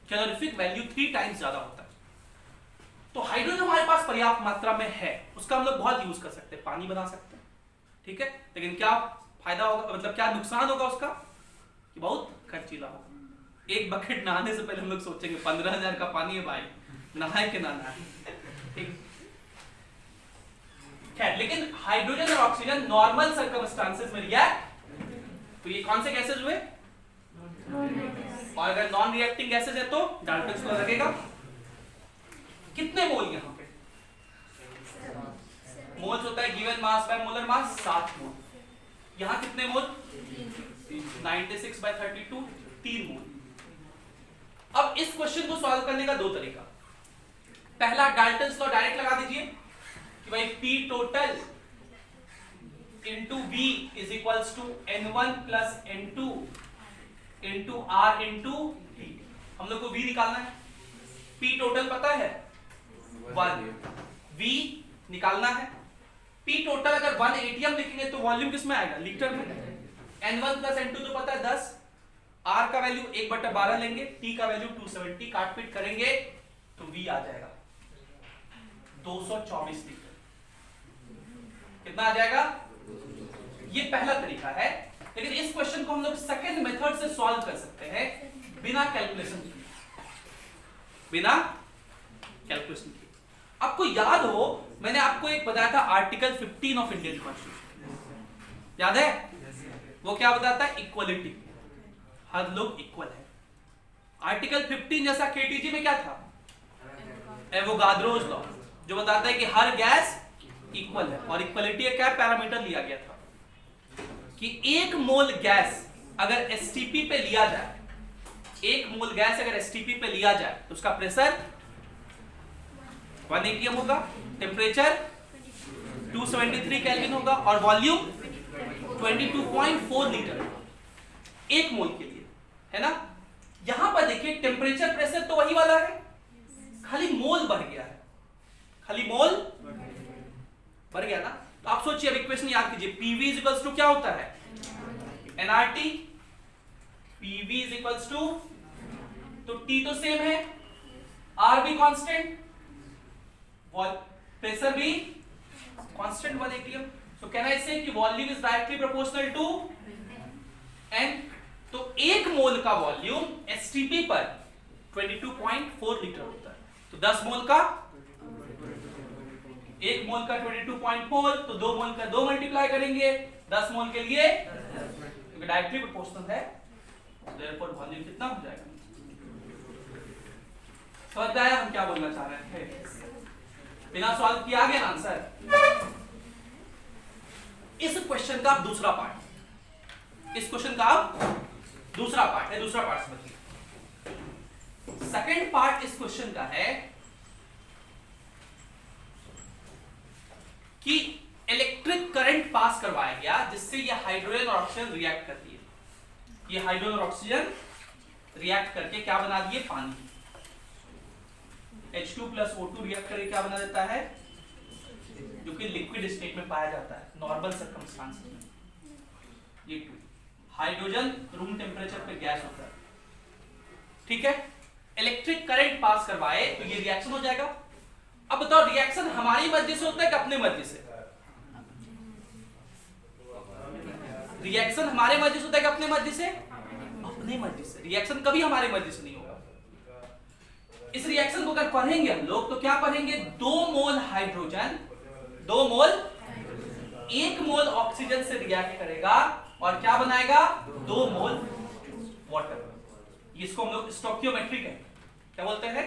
[SPEAKER 1] कैलोरीफिक वैल्यू 3 टाइम्स ज्यादा होता है। तो हाइड्रोजन हमारे पास पर्याप्त मात्रा में है, उसका हम लोग बहुत यूज कर सकते हैं, पानी बना सकते हैं, ठीक है। लेकिन क्या फायदा होगा, मतलब क्या नुकसान होगा उसका, कि बहुत खर्चीला होगा। एक बकेट नहाने से पहले हम लोग सोचेंगे 15,000 का पानी है भाई, नहाए के ना नहाए, ठीक। खैर, लेकिन हाइड्रोजन और ऑक्सीजन नॉर्मल सर्कमस्टांसेस में रिएक्ट, तो ये कौन से गैसेस हुए, और अगर नॉन रिएक्टिंग गैसेस है तो डाल्टन्स लॉ लगेगा। कितने मोल यहाँ पे, मोल्स होता है गिवन मास बाय मोलर मास 7 मोल। यहाँ कितने मोल, 96/32, 3 मोल। अब इस क्वेश्चन को सॉल्व करने का 2 तरीका। पहला, डाल्टन्स लॉ डायरेक्ट लगा दीजिए कि भाई P total into V is equals to N1 plus N2 into R into T। हम लोग को V निकालना है, P टोटल पता है 1, V निकालना है। P टोटल अगर 1 ATM लिखेंगे तो वॉल्यूम किस में आएगा, लीटर में। N1 प्लस N2 तो पता है 10, R का वैल्यू 1/12 लेंगे, T का वैल्यू 270, काट पीट करेंगे तो V आ जाएगा 224 लीटर। कितना आ जाएगा, ये पहला तरीका है। लेकिन इस क्वेश्चन को हम लोग सेकंड मेथड से सॉल्व कर सकते हैं, बिना कैलकुलेशन किए, बिना कैलकुलेशन किए। आपको याद हो, मैंने आपको एक बताया था आर्टिकल 15 ऑफ इंडियन कॉन्स्टिट्यूशन, याद है? वो क्या बताता है, इक्वलिटी, हर लोग इक्वल है। आर्टिकल 15 जैसा केटीजी में क्या था, एवोगाद्रोस लॉ, जो बताता है कि हर गैस इक्वल है। और इक्वलिटी का क्या पैरामीटर लिया गया था कि 1 मोल गैस अगर एसटीपी पे लिया जाए, 1 मोल गैस अगर एसटीपी पे लिया जाए तो उसका प्रेशर 1 atm होगा, टेम्परेचर 273 केल्विन होगा और वॉल्यूम 22.4 लीटर 1 मोल के लिए, है ना। यहां पर देखिए टेम्परेचर प्रेशर तो वही वाला है, खाली मोल बढ़ गया है, खाली मोल बढ़ गया ना। तो आप सोचिए, अब इक्वेशन याद कीजिए, PV इज इक्वल्स टू क्या होता है, nRT, PV is equals to, तो T तो सेम है, R भी कांस्टेंट, प्रेशर भी constant 1 atm। So can I say कि volume is directly proportional to n। तो 1 मोल का वॉल्यूम एसटीपी पर 22.4 लीटर होता है। तो 10 मोल का, 1 मोल का 22.4, तो 2 मोल का 2 मल्टीप्लाई करेंगे 10 मोल के लिए, क्योंकि डायरेक्टली प्रोपोर्शनल है, देयरफॉर वॉल्यूम कितना हो जाएगा। समझ आया हम क्या बोलना चाह रहे थे, बिना सॉल्व किया आ गया आंसर। इस क्वेश्चन का दूसरा पार्ट, इस क्वेश्चन का दूसरा पार्ट है, दूसरा पार्ट समझिए। सेकंड पार्ट इस क्वेश्चन का है कि इलेक्ट्रिक करंट पास करवाया गया जिससे ये हाइड्रोजन और ऑक्सीजन रिएक्ट करती है। ये हाइड्रोजन और ऑक्सीजन रिएक्ट करके क्या बना दिए, पानी। H2 प्लस O2 रिएक्ट करके क्या बना देता है, जो कि लिक्विड स्टेट में पाया जाता है नॉर्मल सर्कमस्टांसेस में। ये 2 हाइड्रोजन रूम टेम्परेचर पे गैस होता है, ठीक है। इलेक्ट्रिक करंट पास करवाए तो ये रिएक्शन हो जाएगा। अब बताओ, रिएक्शन हमारी मर्जी से होता है कि अपने मर्जी से? रिएक्शन हमारे मर्जी से होता है कि अपने मर्जी से? अपने मर्जी से। रिएक्शन कभी हमारी मर्जी से नहीं होगा। इस रिएक्शन को अगर पढ़ेंगे हम लोग तो क्या पढ़ेंगे, 2 मोल हाइड्रोजन 2 मोल 1 मोल ऑक्सीजन से रिएक्ट करेगा और क्या बनाएगा, 2 मोल वाटर। इसको हम लोग स्टोकियोमेट्री कहते हैं, क्या बोलते हैं।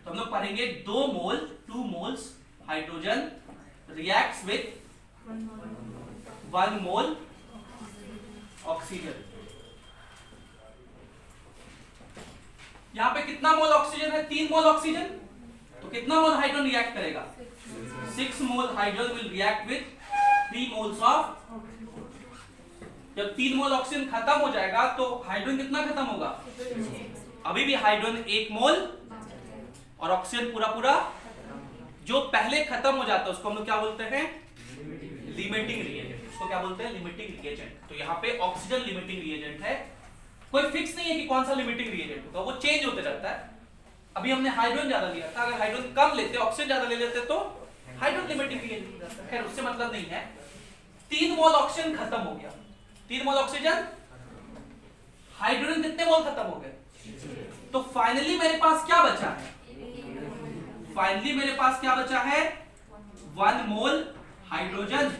[SPEAKER 1] तो हम लोग पढ़ेंगे 2 मोल 2 moles hydrogen reacts with 1 mole oxygen. यहां पे कितना मोल ऑक्सीजन है, 3 मोल ऑक्सीजन, तो तो कितना मोल हाइड्रोजन रिएक्ट करेगा? 6 मोल hydrogen will react with 3 moles of. जब 3 मोल ऑक्सीजन खत्म हो जाएगा तो हाइड्रोजन कितना खत्म होगा? अभी भी हाइड्रोजन 1 मोल और ऑक्सीजन पूरा पूरा। जो पहले खत्म हो जाता है उसको हम लोग क्या बोलते हैं? Limiting reagent. उसको क्या बोलते हैं? Limiting reagent. तो यहाँ पे ऑक्सीजन लिमिटिंग रिएजेंट है। कोई फिक्स नहीं है कि कौन सा लिमिटिंग रिएजेंट होगा, वो चेंज होते रहता है। अभी हमने हाइड्रोजन ज्यादा लिया था, अगर हाइड्रोजन कम लेते, ऑक्सीजन ज्यादा ले लेते तो हाइड्रोजन लिमिटिंग रिएजेंट हो जाता है। खैर उससे मतलब नहीं है। 3 मोल ऑक्सीजन खत्म हो गया। 3 मोल ऑक्सीजन, हाइड्रोजन कितने मोल खत्म हो गए? तो फाइनली मेरे पास क्या बचा है? फाइनली मेरे पास क्या बचा है? 1 मोल हाइड्रोजन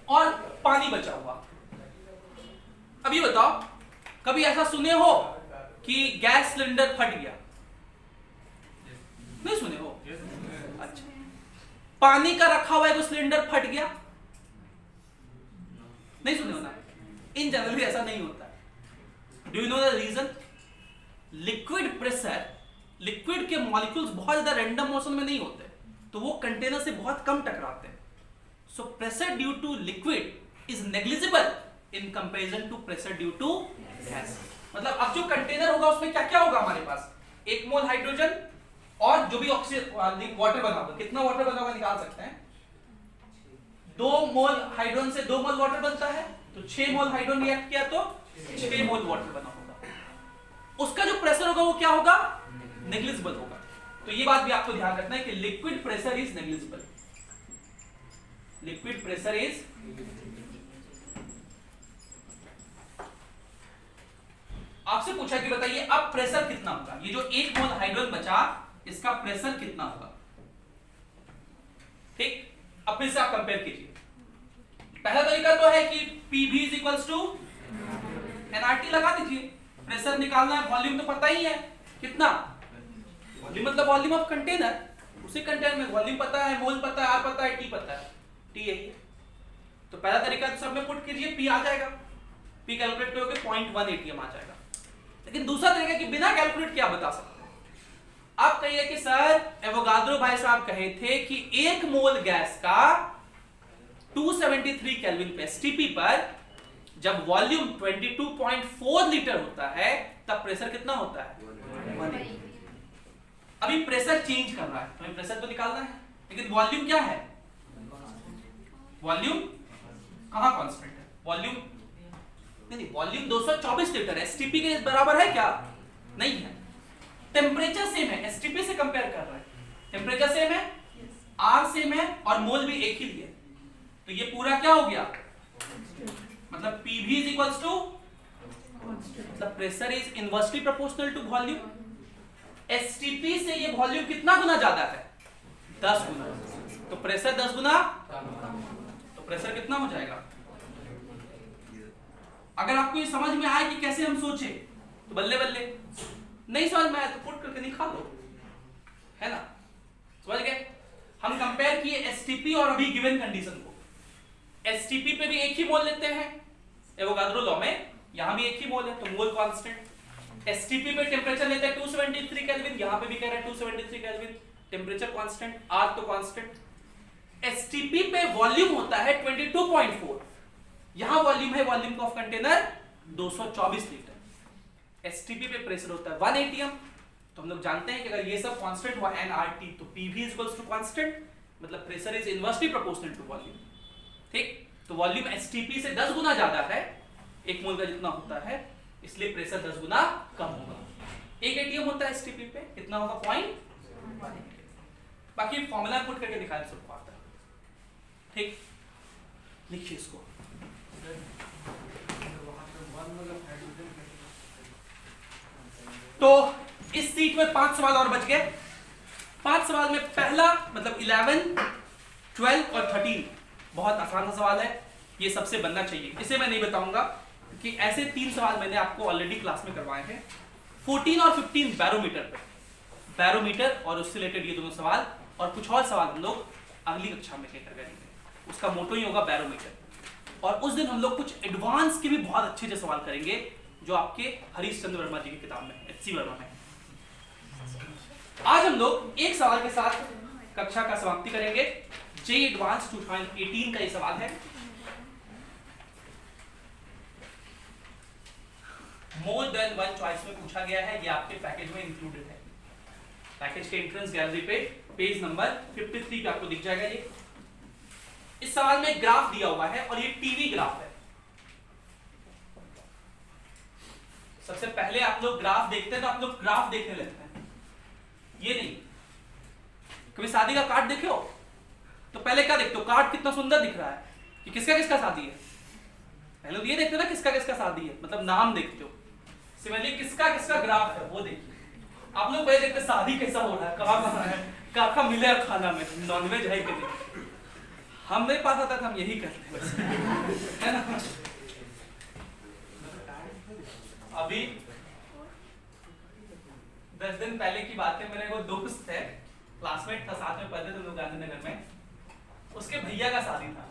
[SPEAKER 1] और पानी बचा हुआ। अभी बताओ, कभी ऐसा सुने हो कि गैस सिलेंडर फट गया? नहीं सुने हो? अच्छा, पानी का रखा हुआ है तो सिलेंडर फट गया? नहीं सुने हो ना? इन जनरली ऐसा नहीं होता है। Do you know the reason? Liquid pressure, liquid के मॉलिक्यूल्स बहुत ज्यादा रैंडम मोशन में नहीं होते, तो वो कंटेनर से बहुत कम टकराते हैं। So pressure due to liquid is negligible in comparison to pressure due to gas. मतलब अब जो कंटेनर होगा उसमें क्या क्या होगा हमारे पास? 1 मोल हाइड्रोजन और जो भी ऑक्सीजन वाटर बना होगा, कितना वाटर बना होगा निकाल सकते हैं। 2 मोल हाइड्रोजन से 2 मोल वाटर बनता है, तो 6 मोल हाइड्रोजन रिएक्ट किया तो 6 मोल वाटर बना होगा। उसका जो प्रेशर होगा वो क्या होगा? नेग्लिजिबल होगा। तो ये बात भी आपको ध्यान रखना है कि liquid pressure is negligible. Liquid pressure is, आपसे पूछा कि बताइए अब प्रेशर कितना होगा? ये जो 1 मोल हाइड्रोजन बचा, इसका प्रेशर कितना होगा? ठीक, अब फिर से आप कंपेयर कीजिए। पहला तरीका तो है कि PV is equals to nRT लगा दीजिए। प्रेशर निकालना है, वॉल्यूम तो पता ही है कितना। वॉल्यूम मतलब वॉल्यूम ऑफ कंटेनर, उसी कंटेनर में वॉल्यूम पता है, मोल पता है, आर पता है, टी पता है। टी यही है। तो पहला तरीका तो सब में पुट कीजिए, पी आ जाएगा। पी कैलकुलेट करोगे 0.1 ATM आ जाएगा। लेकिन दूसरा तरीका कि बिना कैलकुलेट क्या बता सकते हैं। आप कहिए कि सर एवोगाड्रो भाई साहब कहे थे कि 1 मोल गैस का 273 केल्विन पे एसटीपी पर जब वॉल्यूम 22.4 लीटर होता है तब प्रेशर कितना होता है? 180। अभी प्रेशर चेंज कर रहा है, हमें प्रेशर तो निकालना है, लेकिन वॉल्यूम क्या है? वॉल्यूम कहां कांस्टेंट है? वॉल्यूम नहीं, वॉल्यूम 224 लीटर है। एसटीपी के बराबर है क्या? नहीं है। टेम्परेचर सेम है, एसटीपी से कंपेयर कर रहा है। टेम्परेचर सेम है, आर सेम है और मोल भी एक ही लिए, तो ये पूरा क्या हो गया? मतलब PV is equals to, मतलब pressure is inversely proportional to volume. STP से ये वॉल्यूम कितना गुना ज्यादा है? 10 गुना। तो प्रेशर 10 गुना, तो प्रेशर कितना हो जाएगा? अगर आपको ये समझ में आए कि कैसे हम सोचे तो बल्ले बल्ले, नहीं समझ में आया तो पुट करके निकाल लो, है ना? समझ गए? हम कंपेयर किए एसटीपी और अभी गिवन कंडीशन को। एसटीपी पे भी एक ही मोल लेते हैं एवोगाड्रो लॉ में, यहां भी एक ही मोल है तो मोल कांस्टेंट। एसटीपी पे टेम्परेचर लेते हैं 273 केल्विन, यहां पे भी कह रहे हैं 273 केल्विन, टेम्परेचर कांस्टेंट, आर तो कांस्टेंट। एसटीपी पे वॉल्यूम होता है 22.4, यहां वॉल्यूम है, volume of container 224 litre. STP पे प्रेशर होता है 1 ATM। तो हम लोग जानते हैं कि अगर ये सब कांस्टेंट हुआ nRT तो PV is equals to constant, मतलब pressure is inversely proportional to volume. ठीक, तो वॉल्यूम एसटीपी से 10 गुना ज्यादा है, 1 मोल का जितना होता है, इसलिए प्रेशर 10 गुना कम होगा। 1 ATM होता है एसटीपी पे, कितना होगा? 0.1। बाकी फॉर्मूला पुट करके दिखाया सबको आता है। ठीक, लिखिए इसको। तो इस सीट में 5 सवाल और बच गए। 5 सवाल में पहला मतलब 11, 12 और 13 बहुत आसान सवाल है, ये सबसे बनना चाहिए। इसे मैं नहीं बताऊंगा क्योंकि ऐसे 3 सवाल मैंने आपको ऑलरेडी क्लास में करवाए हैं। 14 और 15 बैरोमीटर पे, बैरोमीटर और उससे रिलेटेड ये दोनों सवाल, और कुछ और सवाल हम लोग अगली कक्षा में लेकर करेंगे। उसका मोटो ही होगा बैरोमीटर। और उस दिन हम लोग कुछ एडवांस के भी बहुत अच्छे से सवाल करेंगे जो आपके हरीश चंद्र वर्मा जी की किताब में, HC वर्मा में। आज हम लोग एक सवाल के साथ कक्षा का समाप्ति करेंगे। जेईई एडवांस 2018 का ये सवाल है। मोर देन वन चॉइस में पूछा गया है, ये आपके पैकेज में इंक्लूडेड है। पैकेज के एंट्रेंस गैलरी पे पेज नंबर 53 पे आपको दिख जाएगा ये। इस सवाल में ग्राफ दिया हुआ है और ये टीवी ग्राफ है। सबसे पहले आप लोग ग्राफ देखते हैं तो आप लोग ग्राफ देखने लगते हैं, ये नहीं। कभी शादी का कार्ड देखे हो तो पहले क्या देखते हो? कार्ड कितना सुंदर दिख रहा है कि किसका किसका शादी है। पहले तो ये देखते हो ना किसका किसका शादी है, मतलब नाम देखते हो। सिमिलरली किसका किसका ग्राफ है वो देखिए। आप लोग पहले देखते शादी कैसा हो रहा है, कहाँ है, कहाँ मिले खाना में, नॉनवेज है कि नहीं। हमारे पास आता था हम यही करते हैं है ना। अभी 10 दिन पहले की बात है, मेरे वो दोस्त है, क्लासमेट था, साथ में पढ़ते थे लोग गांधीनगर में। उसके भैया का शादी था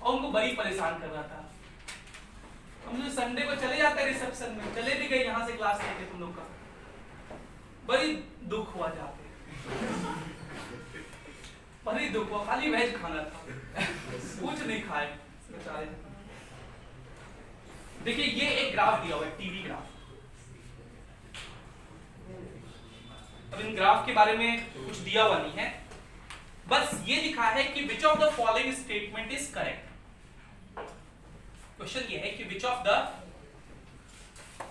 [SPEAKER 1] और उनको बड़ी परेशान कर रहा था। हम लोग संडे को चले जाते हैं रिसेप्शन में, चले भी गए यहाँ से क्लास लेके तुम लोग का, बड़ी दुख हुआ जाते बड़ी दुख हुआ। खाली वेज खाना था, कुछ नहीं खाए बेचारे। देखिए ये एक ग्राफ दिया हुआ है, टीवी ग्राफ। अब इन ग्राफ के बारे में कुछ दिया हुआ नहीं है, बस ये लिखा है कि which of the following statement is correct. Question ये है कि which of the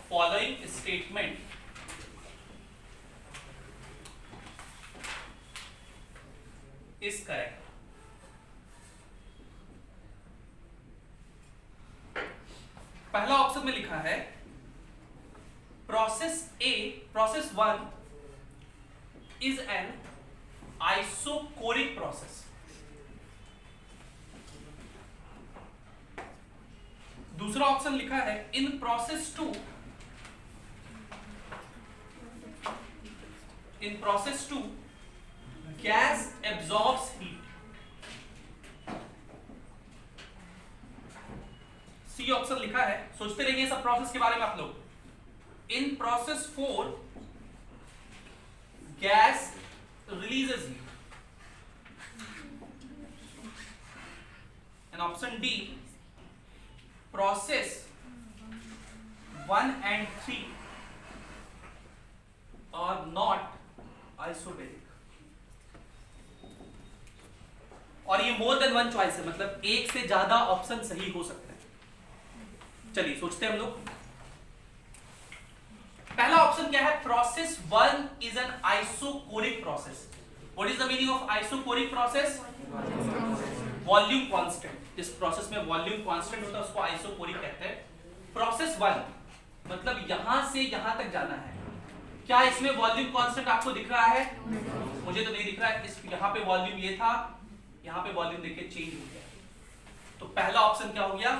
[SPEAKER 1] following statement is correct. पहला ऑप्शन में लिखा है process A, process 1 is an isochoric process. दूसरा ऑप्शन लिखा है in process 2 gas absorbs heat. C option लिखा है, सोचते रहिए सब प्रोसेस के बारे में आप लोग। in process 4 gas releases heat. And option D, process 1 and 3 are not isobaric. और ये मोर देन वन चॉइस है, मतलब एक से ज्यादा ऑप्शन सही हो सकते हैं। चलिए सोचते हैं हम लोग। पहला ऑप्शन क्या है? Process 1 is an isochoric process. What is the meaning of isochoric process? Volume constant. जिस प्रोसेस में वॉल्यूम कांस्टेंट होता है उसको आइसोकोरिक कहते हैं। प्रोसेस 1 मतलब यहां से यहां तक जाना है। क्या इसमें वॉल्यूम कांस्टेंट आपको दिख रहा है? मुझे तो नहीं दिख रहा है। इस यहां पे वॉल्यूम ये था, यहां पे वॉल्यूम देखिए चेंज हो गया। तो पहला ऑप्शन क्या हो गया?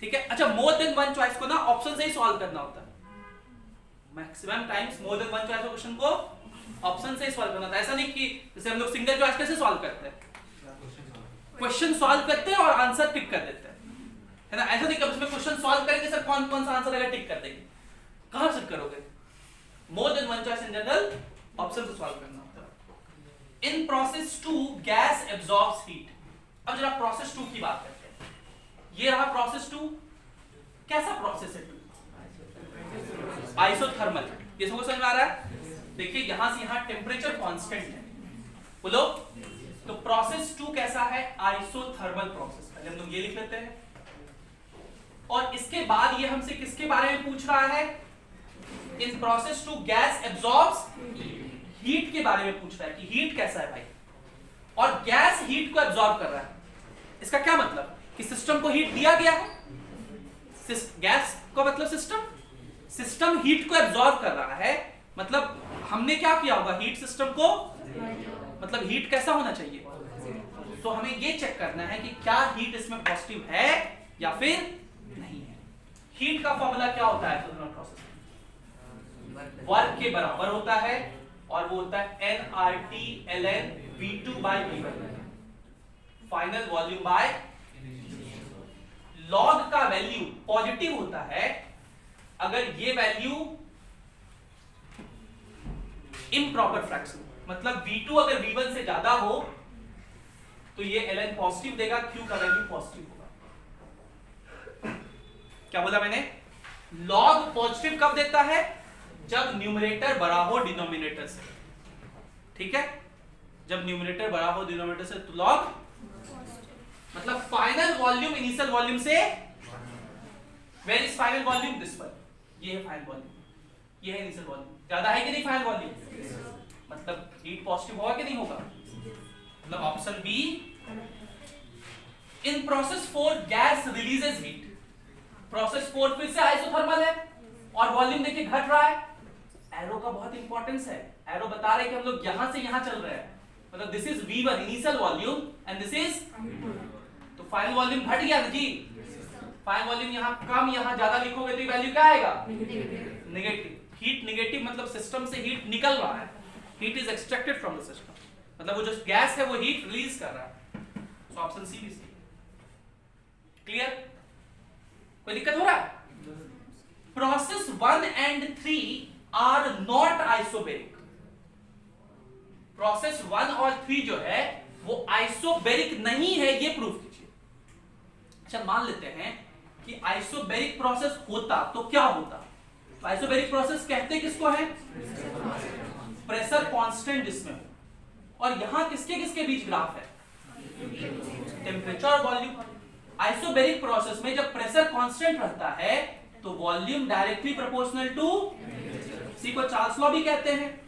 [SPEAKER 1] ठीक है। अच्छा, मोर देन वन चॉइस को ना ऑप्शन से ही सॉल्व करना होता है। Maximum times more than one choice question को ऑप्शन से ही सॉल्व करना होता है। ऐसा नहीं कि जैसे हम लोग सिंगल चॉइस कैसे सॉल्व करते हैं, क्वेश्चन सॉल्व करते हैं और आंसर टिक कर देते हैं, है ना। ऐसा नहीं कि इसमें क्वेश्चन सॉल्व करेंगे सर कौन कौन सा आंसर आएगा टिक कर देंगे, कहां से करोगे। More than one choice in general option से सॉल्व करना होता है। In process 2 gas absorbs heat. अब जरा प्रोसेस 2 की बात करते हैं। ये रहा प्रोसेस 2। कैसा प्रोसेस है? आइसोथर्मल। ये समझ में आ रहा है? देखिए यहां से यहां टेम्परेचर कांस्टेंट है, बोलो। तो प्रोसेस 2 कैसा है? Isothermal process. पहले हम लोग ये लिख लेते हैं। और इसके बाद ये हमसे किसके बारे में पूछ रहा है? In process 2 gas absorbs heat के बारे में पूछ रहा है कि हीट कैसा है भाई। और गैस हीट को एब्जॉर्ब कर रहा है। इसका क्या मतलब? कि सिस्टम को हीट दिया गया है। गैस का मतलब सिस्टम हीट को एब्जॉर्ब कर रहा है। मतलब हमने क्या किया होगा? हीट सिस्टम को, मतलब हीट कैसा होना चाहिए? तो हमें ये चेक करना है कि क्या हीट इसमें पॉजिटिव है या फिर नहीं है। हीट का फॉर्मूला क्या होता है थर्मल प्रोसेस में? वर्क के बराबर होता है और वो होता है nRT ln V2/V1, final volume by. Log का वैल्यू पॉजिटिव होता है अगर ये वैल्यू इम्प्रॉपर फ्रैक्शन, मतलब V2 अगर V1 से ज्यादा हो तो ये ln पॉजिटिव देगा, Q का वैल्यू पॉजिटिव होगा। क्या बोला मैंने? लॉग पॉजिटिव कब देता है? जब न्यूमरेटर बड़ा हो डिनोमिनेटर से, ठीक है? जब न्यूमरेटर बड़ा हो डिनोमिनेटर से तो लॉग, मतलब फाइनल वॉल्यूम इनिशियल वॉल्यूम से, where is final volume? This one, ये है फाइनल वॉल्यूम, ये है इनिशियल वॉल्यूम। ज्यादा है कि नहीं फाइनल वॉल्यूम? मतलब हीट पॉजिटिव होगा कि नहीं होगा? मतलब option B, in process 4 gas releases heat. Process 4 फिर से आइसोथर्मल है और वॉल्यूम देखिए घट रहा है। एरो का बहुत इंपॉर्टेंस है, एरो बता रहे हैं कि हम लोग यहां से यहां चल रहे हैं, मतलब this is V1 initial volume and this is, तो फाइनल वॉल्यूम घट गया ना जी। फाइनल वॉल्यूम यहां कम यहां ज्यादा लिखोगे तो ये वैल्यू क्या आएगा? नेगेटिव। हीट नेगेटिव मतलब सिस्टम से हीट निकल रहा है, heat is extracted from the system, मतलब वो जो गैस है वो हीट रिलीज कर रहा है। सो ऑप्शन सी भी सही। क्लियर? कोई दिक्कत हो रहा है? Process 1 and 3 are not isobaric. Process 1 और 3 जो है वो आइसोबेरिक नहीं है, ये प्रूफ कीजिए। अच्छा मान लेते हैं कि आइसोबेरिक प्रोसेस होता तो क्या होता? आइसोबेरिक प्रोसेस कहते किसको है? प्रेशर कांस्टेंट जिसमें हो, और यहां किसके किसके बीच ग्राफ है? टेम्परेचर और वॉल्यूम। आइसोबेरिक प्रोसेस में जब प्रेशर कांस्टेंट रहता है तो वॉल्यूम डायरेक्टली प्रोपोर्शनल टू, इसी को चार्ल्स लॉ भी कहते हैं,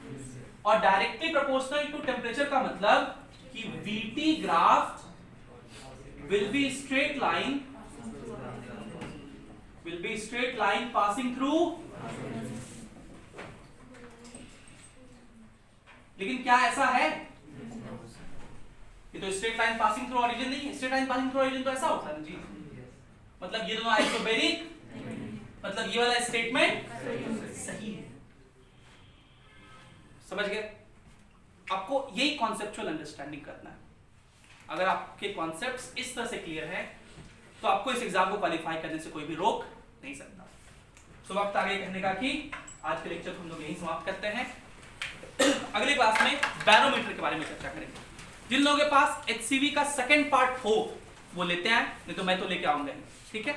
[SPEAKER 1] और डायरेक्टली प्रोपोर्शनल टू टेम्परेचर का मतलब कि VT graph will be straight line passing through, लेकिन क्या ऐसा है? ये तो straight line passing through origin नहीं है। Straight line passing through origin तो ऐसा होता है जी, मतलब ये दोनों आइसोबेरिक, मतलब ये वाला स्टेटमेंट सही है। समझ गए? आपको यही कॉन्सेप्चुअल अंडरस्टैंडिंग करना है। अगर आपके कॉन्सेप्ट्स इस तरह से क्लियर है तो आपको इस एग्जाम को क्वालिफाई करने से कोई भी रोक नहीं सकता। सो वक्त आगे कहने का कि आज के लेक्चर को हम लोग यहीं समाप्त करते हैं। अगली क्लास में बैरोमीटर के बारे में चर्चा करेंगे। जिन लोगों के पास HCV का सेकंड पार्ट हो वो लेते हैं, नहीं तो मैं तो लेके आऊंगा, ठीक है?